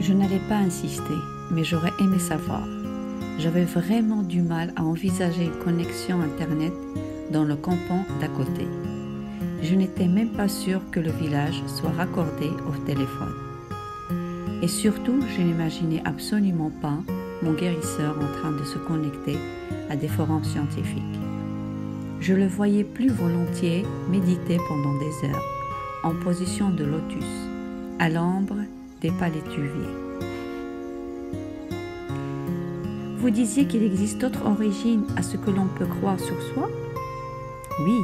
Je n'allais pas insister, mais j'aurais aimé savoir. J'avais vraiment du mal à envisager une connexion Internet dans le campement d'à côté. Je n'étais même pas sûre que le village soit raccordé au téléphone. Et surtout, je n'imaginais absolument pas mon guérisseur en train de se connecter à des forums scientifiques. Je le voyais plus volontiers méditer pendant des heures, en position de lotus, à l'ombre des palétuviers. Vous disiez qu'il existe d'autres origines à ce que l'on peut croire sur soi? Oui,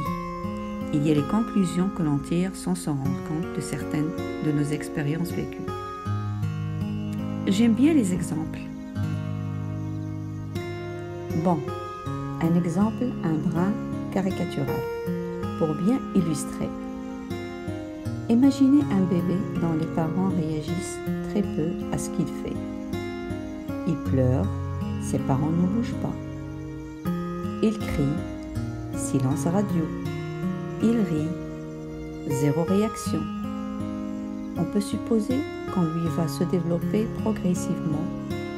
il y a les conclusions que l'on tire sans s'en rendre compte de certaines de nos expériences vécues. J'aime bien les exemples. Bon, un exemple, un brin caricatural, pour bien illustrer. Imaginez un bébé dont les parents réagissent très peu à ce qu'il fait. Il pleure, ses parents ne bougent pas. Il crie, silence radio. Il rit, zéro réaction. On peut supposer qu'on lui va se développer progressivement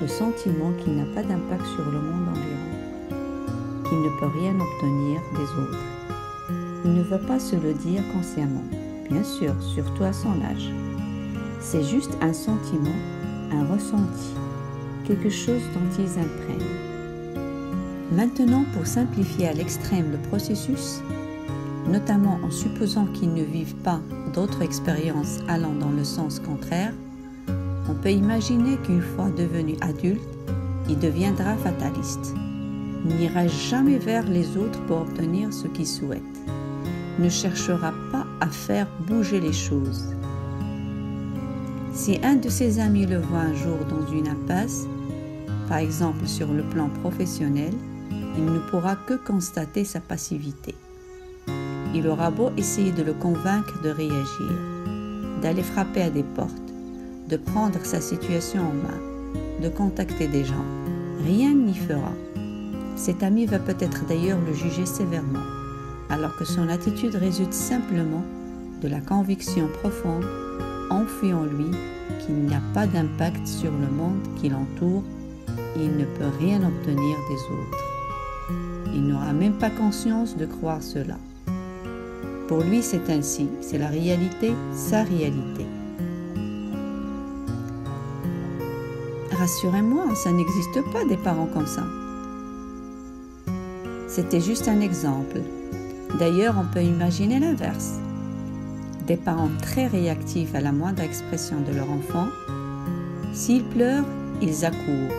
le sentiment qu'il n'a pas d'impact sur le monde environnant, qu'il ne peut rien obtenir des autres. Il ne veut pas se le dire consciemment, bien sûr, surtout à son âge. C'est juste un sentiment, un ressenti, quelque chose dont ils imprègnent. Maintenant, pour simplifier à l'extrême le processus, notamment en supposant qu'ils ne vivent pas d'autres expériences allant dans le sens contraire, on peut imaginer qu'une fois devenu adulte, il deviendra fataliste. Il n'ira jamais vers les autres pour obtenir ce qu'il souhaite. Ne cherchera pas à faire bouger les choses. Si un de ses amis le voit un jour dans une impasse, par exemple sur le plan professionnel, il ne pourra que constater sa passivité. Il aura beau essayer de le convaincre de réagir, d'aller frapper à des portes, de prendre sa situation en main, de contacter des gens. Rien n'y fera. Cet ami va peut-être d'ailleurs le juger sévèrement, alors que son attitude résulte simplement de la conviction profonde enfouie en lui qu'il n'y a pas d'impact sur le monde qui l'entoure et il ne peut rien obtenir des autres. Il n'aura même pas conscience de croire cela. Pour lui, c'est ainsi, c'est la réalité, sa réalité. Rassurez-moi, ça n'existe pas des parents comme ça. C'était juste un exemple. D'ailleurs, on peut imaginer l'inverse. Des parents très réactifs à la moindre expression de leur enfant. S'il pleure, ils accourent.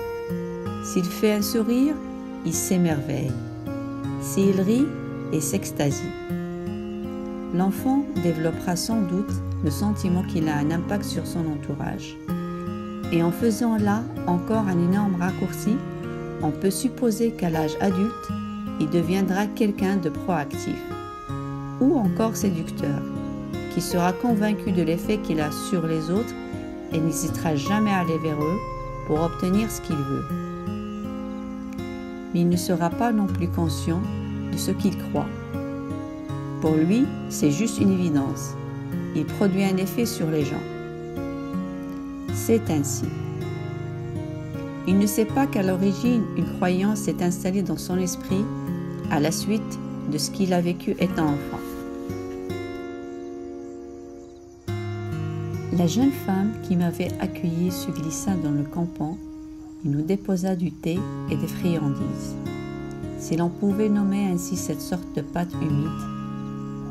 S'il fait un sourire, ils s'émerveillent. S'il rit, ils s'extasient. L'enfant développera sans doute le sentiment qu'il a un impact sur son entourage. Et en faisant là encore un énorme raccourci, on peut supposer qu'à l'âge adulte, il deviendra quelqu'un de proactif, ou encore séducteur, qui sera convaincu de l'effet qu'il a sur les autres et n'hésitera jamais à aller vers eux pour obtenir ce qu'il veut. Mais il ne sera pas non plus conscient de ce qu'il croit. Pour lui, c'est juste une évidence. Il produit un effet sur les gens. C'est ainsi. Il ne sait pas qu'à l'origine, une croyance s'est installée dans son esprit à la suite de ce qu'il a vécu étant enfant. La jeune femme qui m'avait accueilli se glissa dans le campement et nous déposa du thé et des friandises. Si l'on pouvait nommer ainsi cette sorte de pâte humide,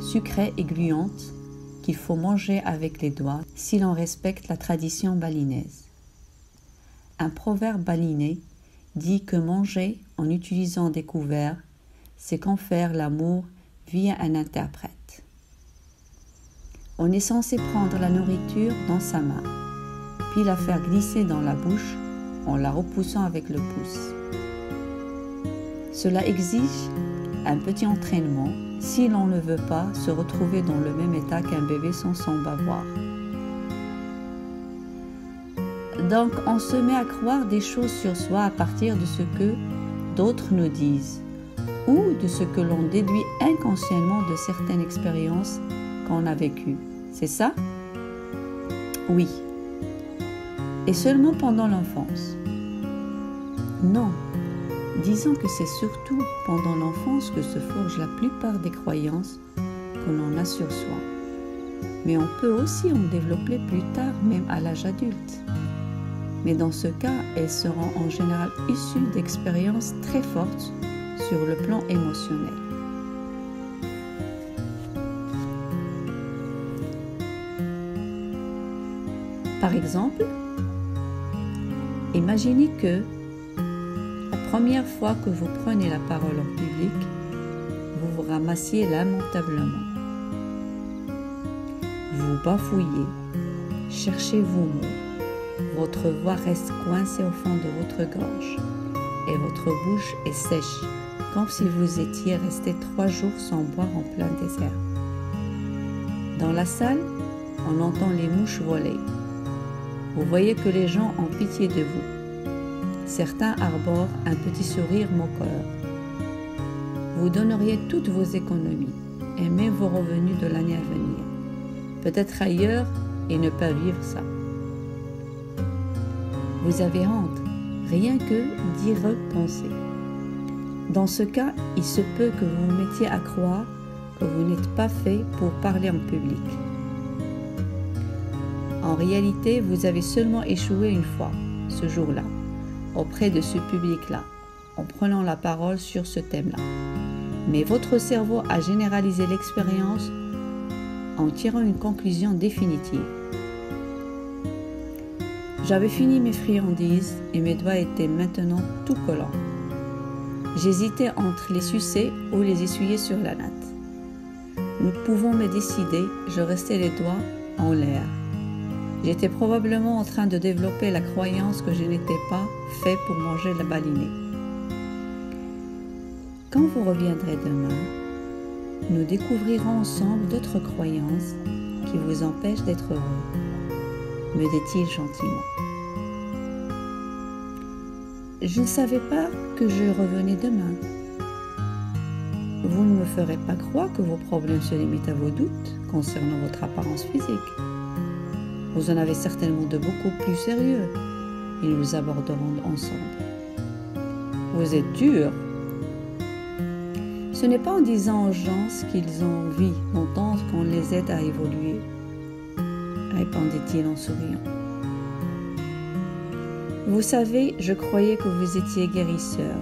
sucrée et gluante, qu'il faut manger avec les doigts si l'on respecte la tradition balinaise. Un proverbe balinais dit que manger en utilisant des couverts, c'est confère l'amour via un interprète. On est censé prendre la nourriture dans sa main, puis la faire glisser dans la bouche en la repoussant avec le pouce. Cela exige un petit entraînement si l'on ne veut pas se retrouver dans le même état qu'un bébé sans son bavoir. Donc on se met à croire des choses sur soi à partir de ce que d'autres nous disent ou de ce que l'on déduit inconsciemment de certaines expériences qu'on a vécues. C'est ça? Oui. et seulement pendant l'enfance. Non, disons que c'est surtout pendant l'enfance que se forgent la plupart des croyances que l'on a sur soi. Mais on peut aussi en développer plus tard, même à l'âge adulte. Mais dans ce cas, elles seront en général issues d'expériences très fortes sur le plan émotionnel. Par exemple, imaginez que la première fois que vous prenez la parole en public, vous vous ramassiez lamentablement. Vous bafouillez, cherchez vos mots, votre voix reste coincée au fond de votre gorge et votre bouche est sèche, comme si vous étiez resté 3 jours sans boire en plein désert. Dans la salle, on entend les mouches voler. Vous voyez que les gens ont pitié de vous. Certains arborent un petit sourire moqueur. Vous donneriez toutes vos économies et même vos revenus de l'année à venir, peut-être ailleurs et ne pas vivre ça. Vous avez honte, rien que d'y repenser. Dans ce cas, il se peut que vous vous mettiez à croire que vous n'êtes pas fait pour parler en public. En réalité, vous avez seulement échoué une fois, ce jour-là, auprès de ce public-là, en prenant la parole sur ce thème-là. Mais votre cerveau a généralisé l'expérience en tirant une conclusion définitive. J'avais fini mes friandises et mes doigts étaient maintenant tout collants. J'hésitais entre les sucer ou les essuyer sur la natte. Ne pouvant me décider, je restais les doigts en l'air. J'étais probablement en train de développer la croyance que je n'étais pas fait pour manger la balinée. Quand vous reviendrez demain, nous découvrirons ensemble d'autres croyances qui vous empêchent d'être heureux, me dit-il gentiment. Je ne savais pas que je revenais demain. Vous ne me ferez pas croire que vos problèmes se limitent à vos doutes concernant votre apparence physique. Vous en avez certainement de beaucoup plus sérieux et nous les aborderons ensemble. Vous êtes dur. Ce n'est pas en disant aux gens ce qu'ils ont envie d'entendre qu'on les aide à évoluer, répondit-il en souriant. Vous savez, je croyais que vous étiez guérisseur,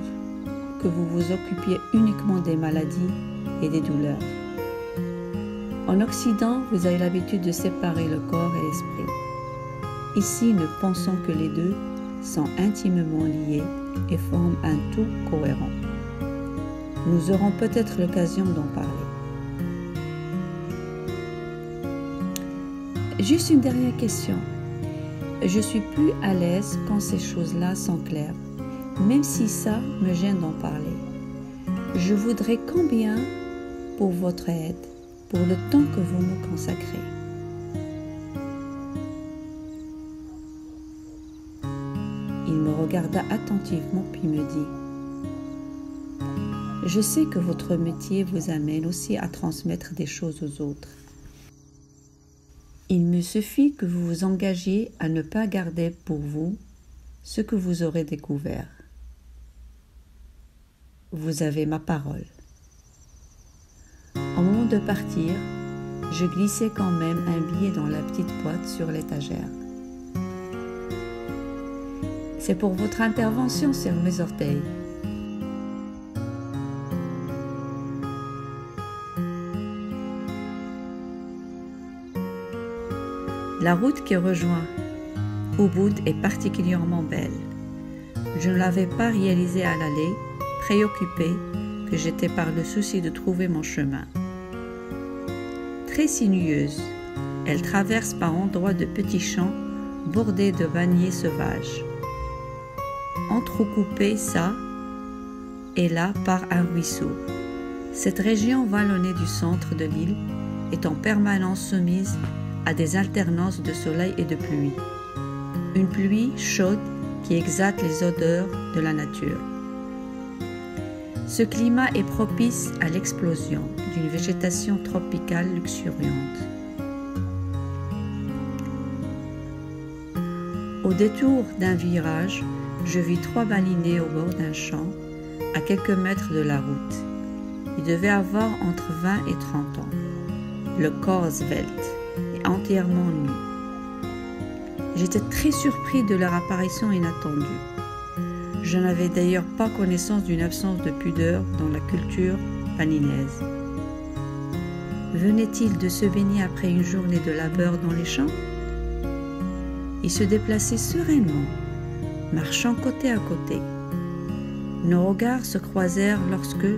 que vous vous occupiez uniquement des maladies et des douleurs. En Occident, vous avez l'habitude de séparer le corps et l'esprit. Ici, nous pensons que les deux sont intimement liés et forment un tout cohérent. Nous aurons peut-être l'occasion d'en parler. Juste une dernière question. Je suis plus à l'aise quand ces choses-là sont claires, même si ça me gêne d'en parler. Je voudrais combien pour votre aide, pour le temps que vous me consacrez. Il me regarda attentivement puis me dit « Je sais que votre métier vous amène aussi à transmettre des choses aux autres. Il me suffit que vous vous engagiez à ne pas garder pour vous ce que vous aurez découvert. Vous avez ma parole. » Au moment de partir, je glissai quand même un billet dans la petite boîte sur l'étagère. C'est pour votre intervention sur mes orteils. La route qui rejoint Ubud est particulièrement belle. Je ne l'avais pas réalisée à l'aller, préoccupée que j'étais par le souci de trouver mon chemin. Très sinueuse, elle traverse par endroits de petits champs bordés de banniers sauvages, entrecoupés ça et là par un ruisseau. Cette région vallonnée du centre de l'île est en permanence soumise à des alternances de soleil et de pluie. Une pluie chaude qui exalte les odeurs de la nature. Ce climat est propice à l'explosion d'une végétation tropicale luxuriante. Au détour d'un virage, je vis 3 balinés au bord d'un champ, à quelques mètres de la route. Ils devaient avoir entre 20 et 30 ans, le corps svelte et entièrement nus. J'étais très surpris de leur apparition inattendue. Je n'avais d'ailleurs pas connaissance d'une absence de pudeur dans la culture balinaise. Venait-il de se baigner après une journée de labeur dans les champs? Ils se déplaçaient sereinement, marchant côté à côté. Nos regards se croisèrent lorsque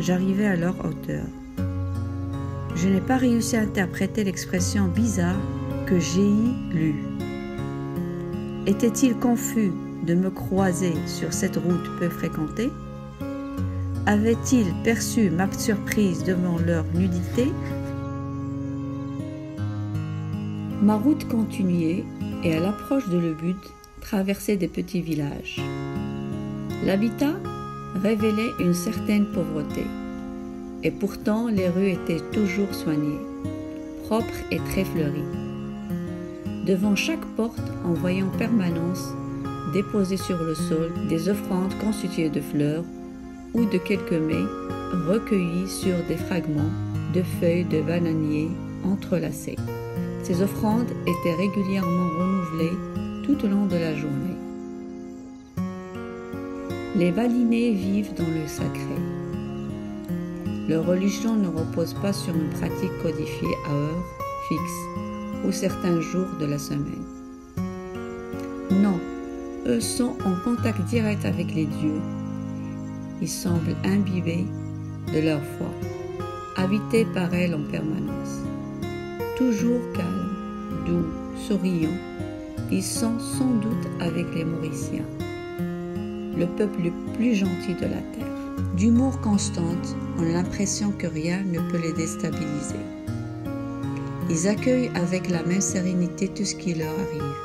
j'arrivais à leur hauteur. Je n'ai pas réussi à interpréter l'expression bizarre que j'ai lue. Étaient-ils confus de me croiser sur cette route peu fréquentée? Avaient-ils perçu ma surprise devant leur nudité? Ma route continuait et à l'approche de le but, traversait des petits villages. L'habitat révélait une certaine pauvreté, et pourtant les rues étaient toujours soignées, propres et très fleuries. Devant chaque porte, on voyait en permanence déposées sur le sol des offrandes constituées de fleurs ou de quelques mets recueillis sur des fragments de feuilles de bananier entrelacées. Ces offrandes étaient régulièrement renouvelées tout au long de la journée. Les balinés vivent dans le sacré. Leur religion ne repose pas sur une pratique codifiée à heure fixe ou certains jours de la semaine. Non, eux sont en contact direct avec les dieux. Ils semblent imbibés de leur foi, habités par elle en permanence. Toujours calmes, doux, souriants, ils sont sans doute avec les Mauriciens, le peuple le plus gentil de la terre. D'humour constante, on a l'impression que rien ne peut les déstabiliser. Ils accueillent avec la même sérénité tout ce qui leur arrive.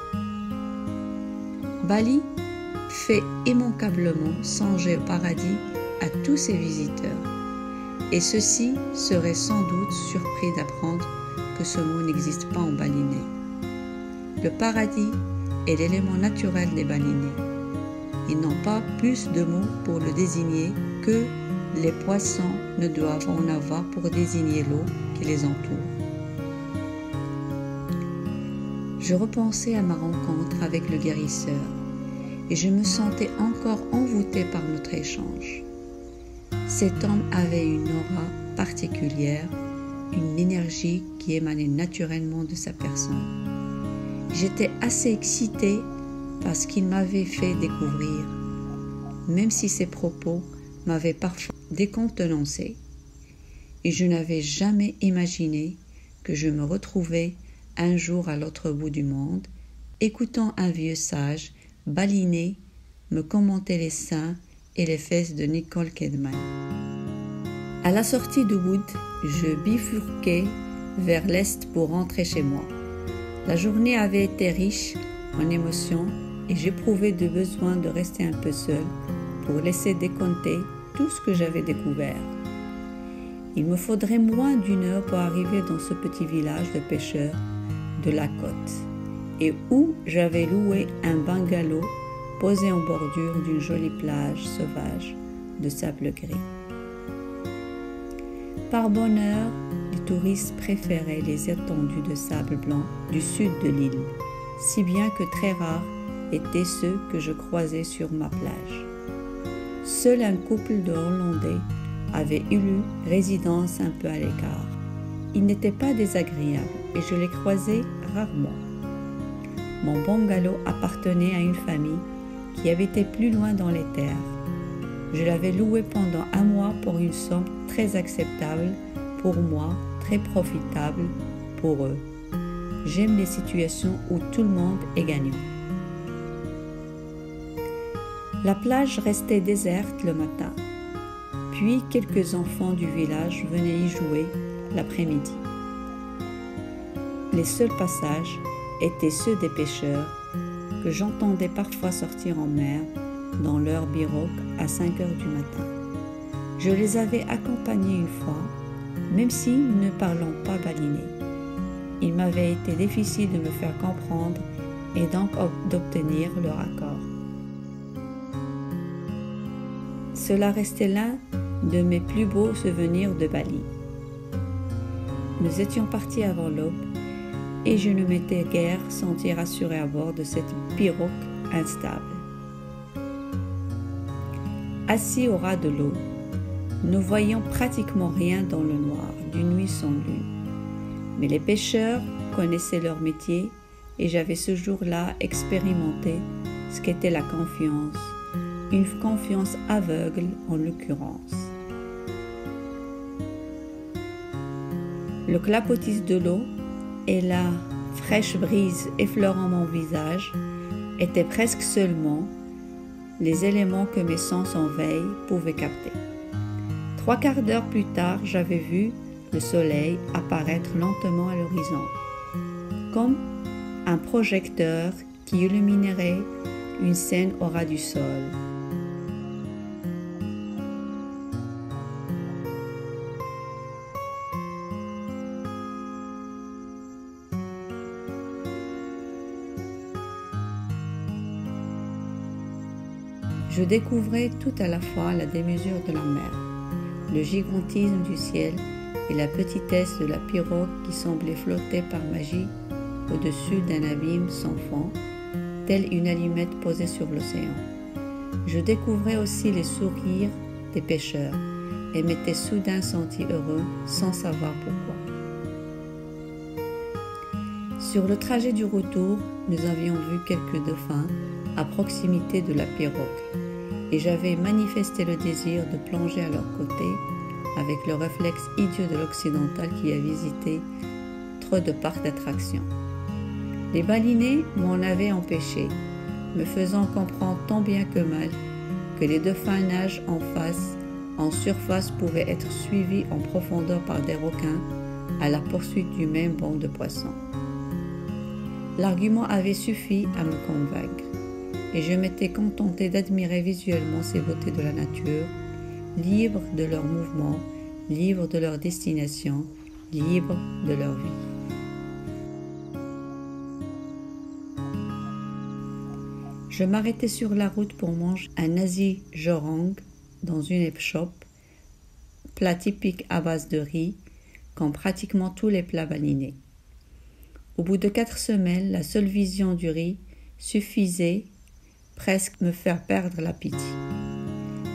Bali fait immanquablement songer au paradis à tous ses visiteurs, et ceux-ci seraient sans doute surpris d'apprendre que ce mot n'existe pas en balinais. Le paradis est l'élément naturel des balinais. Ils n'ont pas plus de mots pour le désigner que les poissons ne doivent en avoir pour désigner l'eau qui les entoure. Je repensais à ma rencontre avec le guérisseur et je me sentais encore envoûtée par notre échange. Cet homme avait une aura particulière, une énergie qui émanait naturellement de sa personne. J'étais assez excitée par ce qu'il m'avait fait découvrir, même si ses propos m'avaient parfois décontenancée, et je n'avais jamais imaginé que je me retrouvais un jour à l'autre bout du monde, écoutant un vieux sage baliné me commenter les seins et les fesses de Nicole Kidman. À la sortie de Wood, je bifurquais vers l'est pour rentrer chez moi. La journée avait été riche en émotions et j'éprouvais le besoin de rester un peu seule pour laisser décompter tout ce que j'avais découvert. Il me faudrait moins d'1 heure pour arriver dans ce petit village de pêcheurs de la côte et où j'avais loué un bungalow posé en bordure d'une jolie plage sauvage de sable gris. Par bonheur, les touristes préféraient les étendues de sable blanc du sud de l'île, si bien que très rares étaient ceux que je croisais sur ma plage. Seul un couple de Hollandais avait eu résidence un peu à l'écart. Ils n'étaient pas désagréables et je les croisais rarement. Mon bungalow appartenait à une famille qui habitait plus loin dans les terres. Je l'avais loué pendant 1 mois pour une somme très acceptable pour moi, très profitable pour eux. J'aime les situations où tout le monde est gagnant. La plage restait déserte le matin, puis quelques enfants du village venaient y jouer l'après-midi. Les seuls passages étaient ceux des pêcheurs que j'entendais parfois sortir en mer dans leur pirogue à 5 heures du matin. Je les avais accompagnés une fois, même si ne parlant pas balinais. Il m'avait été difficile de me faire comprendre et donc d'obtenir leur accord. Cela restait l'un de mes plus beaux souvenirs de Bali. Nous étions partis avant l'aube et je ne m'étais guère senti rassuré à bord de cette pirogue instable. Assis au ras de l'eau, nous voyions pratiquement rien dans le noir d'une nuit sans lune. Mais les pêcheurs connaissaient leur métier et j'avais ce jour-là expérimenté ce qu'était la confiance, une confiance aveugle en l'occurrence. Le clapotis de l'eau et la fraîche brise effleurant mon visage étaient presque seulement les éléments que mes sens en veille pouvaient capter. 3/4 d'heure plus tard, j'avais vu le soleil apparaître lentement à l'horizon, comme un projecteur qui illuminerait une scène au ras du sol. Je découvrais tout à la fois la démesure de la mer, le gigantisme du ciel et la petitesse de la pirogue qui semblait flotter par magie au-dessus d'un abîme sans fond, telle une allumette posée sur l'océan. Je découvrais aussi les sourires des pêcheurs et m'étais soudain senti heureux sans savoir pourquoi. Sur le trajet du retour, nous avions vu quelques dauphins à proximité de la pirogue et j'avais manifesté le désir de plonger à leur côté avec le réflexe idiot de l'occidental qui a visité trop de parcs d'attractions. Les balinés m'en avaient empêché, me faisant comprendre tant bien que mal que les dauphins nagent en surface pouvaient être suivis en profondeur par des requins à la poursuite du même banc de poissons. L'argument avait suffi à me convaincre et je m'étais contenté d'admirer visuellement ces beautés de la nature, libres de leurs mouvements, libres de leur destination, libres de leur vie. Je m'arrêtais sur la route pour manger un nasi goreng dans une échoppe, plat typique à base de riz, comme pratiquement tous les plats balinés. Au bout de 4 semaines, la seule vision du riz suffisait presque me faire perdre l'appétit.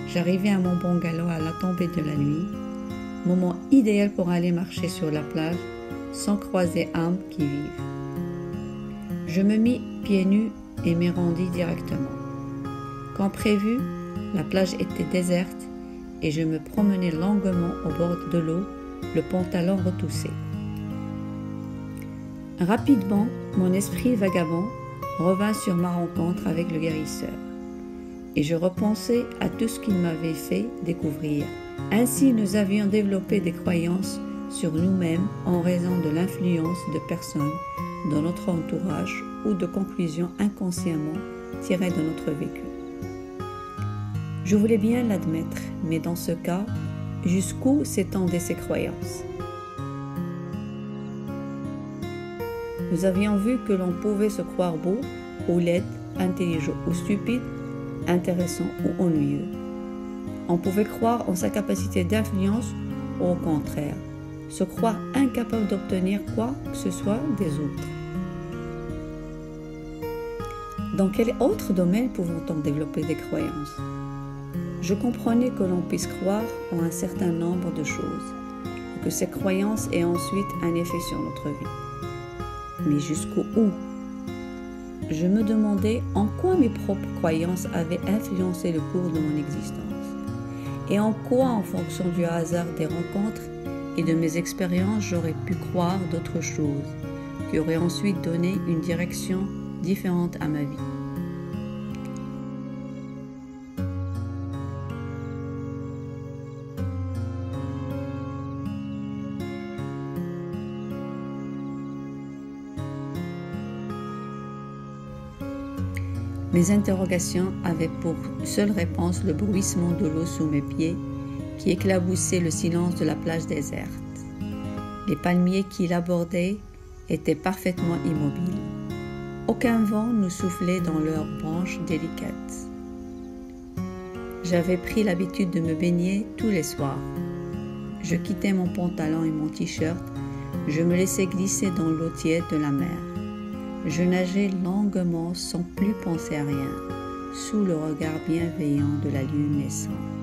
J'arrivais à mon bungalow à la tombée de la nuit, moment idéal pour aller marcher sur la plage sans croiser âme qui vive. Je me mis pieds nus et m'y rendis directement. Comme prévu, la plage était déserte et je me promenais longuement au bord de l'eau, le pantalon retroussé. Rapidement, mon esprit vagabond revint sur ma rencontre avec le guérisseur et je repensais à tout ce qu'il m'avait fait découvrir. Ainsi, nous avions développé des croyances sur nous-mêmes en raison de l'influence de personnes dans notre entourage ou de conclusions inconsciemment tirées de notre vécu. Je voulais bien l'admettre, mais dans ce cas, jusqu'où s'étendaient ces croyances? Nous avions vu que l'on pouvait se croire beau ou laid, intelligent ou stupide, intéressant ou ennuyeux. On pouvait croire en sa capacité d'influence ou au contraire, se croire incapable d'obtenir quoi que ce soit des autres. Dans quel autre domaine pouvons-on développer des croyances? Je comprenais que l'on puisse croire en un certain nombre de choses et que ces croyances aient ensuite un effet sur notre vie. Mais jusqu'où? Je me demandais en quoi mes propres croyances avaient influencé le cours de mon existence et en quoi, en fonction du hasard des rencontres et de mes expériences, j'aurais pu croire d'autres choses qui auraient ensuite donné une direction différente à ma vie. Mes interrogations avaient pour seule réponse le bruissement de l'eau sous mes pieds qui éclaboussait le silence de la plage déserte. Les palmiers qui l'abordaient étaient parfaitement immobiles. Aucun vent ne soufflait dans leurs branches délicates. J'avais pris l'habitude de me baigner tous les soirs. Je quittais mon pantalon et mon t-shirt, je me laissais glisser dans l'eau tiède de la mer. Je nageais longuement sans plus penser à rien, sous le regard bienveillant de la lune naissante.